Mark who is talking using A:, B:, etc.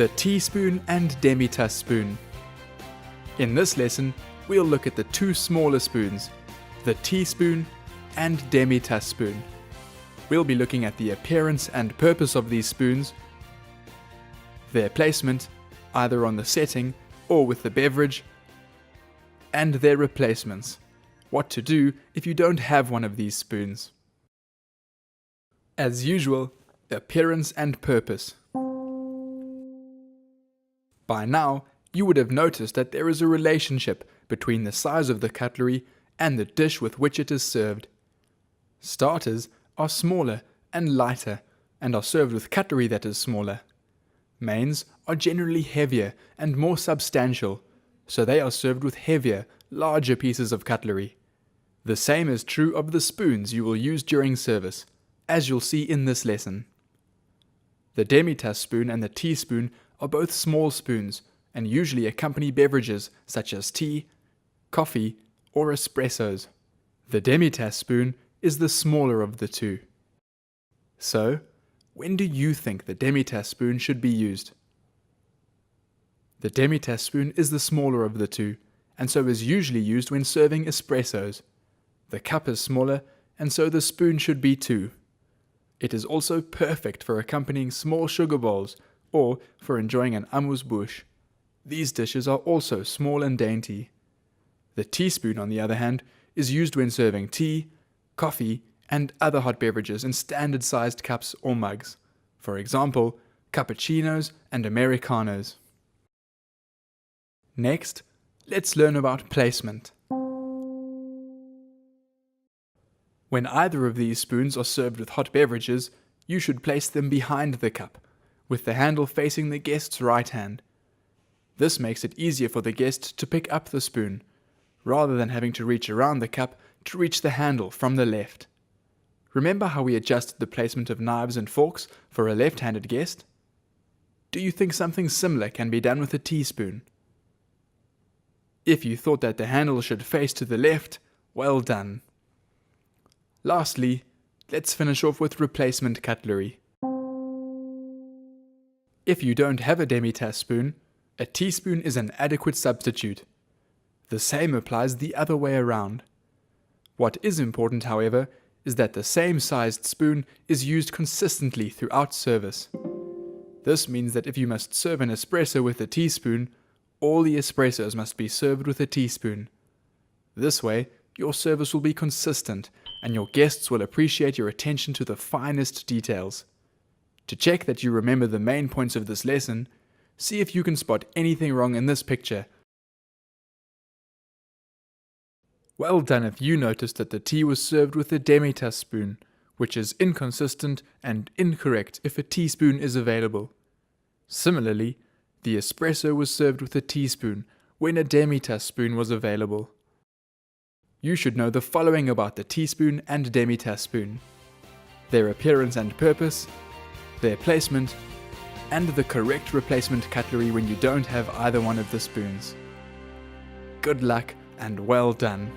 A: the teaspoon and Demitasse spoon. In this lesson, we'll look at the two smaller spoons, the teaspoon and Demitasse spoon. We'll be looking at the appearance and purpose of these spoons, their placement, either on the setting or with the beverage, and their replacements, what to do if you don't have one of these spoons. As usual, appearance and purpose. By now, you would have noticed that there is a relationship between the size of the cutlery and the dish with which it is served. Starters are smaller and lighter and are served with cutlery that is smaller. Mains are generally heavier and more substantial, so they are served with heavier, larger pieces of cutlery. The same is true of the spoons you will use during service, as you'll see in this lesson. The Demitasse spoon and the teaspoon are both small spoons and usually accompany beverages such as tea, coffee, or espressos. The Demitasse spoon is the smaller of the two. So, when do you think the Demitasse spoon should be used? The Demitasse spoon is the smaller of the two, and so is usually used when serving espressos. The cup is smaller, and so the spoon should be too. It is also perfect for accompanying small sugar bowls or for enjoying an amuse-bouche. These dishes are also small and dainty. The teaspoon, on the other hand, is used when serving tea, coffee, and other hot beverages in standard-sized cups or mugs. For example, cappuccinos and americanos. Next, let's learn about placement. When either of these spoons are served with hot beverages, you should place them behind the cup, with the handle facing the guest's right hand. This makes it easier for the guest to pick up the spoon, rather than having to reach around the cup to reach the handle from the left. Remember how we adjusted the placement of knives and forks for a left-handed guest? Do you think something similar can be done with a teaspoon? If you thought that the handle should face to the left, well done. Lastly, let's finish off with replacement cutlery. If you don't have a Demitasse spoon, a teaspoon is an adequate substitute. The same applies the other way around. What is important, however, is that the same sized spoon is used consistently throughout service. This means that if you must serve an espresso with a teaspoon, all the espressos must be served with a teaspoon. This way, your service will be consistent and your guests will appreciate your attention to the finest details. To check that you remember the main points of this lesson, see if you can spot anything wrong in this picture. Well done if you noticed that the tea was served with a Demitasse spoon, which is inconsistent and incorrect if a teaspoon is available. Similarly, the espresso was served with a teaspoon when a Demitasse spoon was available. You should know the following about the teaspoon and Demitasse spoon: their appearance and purpose, their placement, and the correct replacement cutlery when you don't have either one of the spoons. Good luck and well done!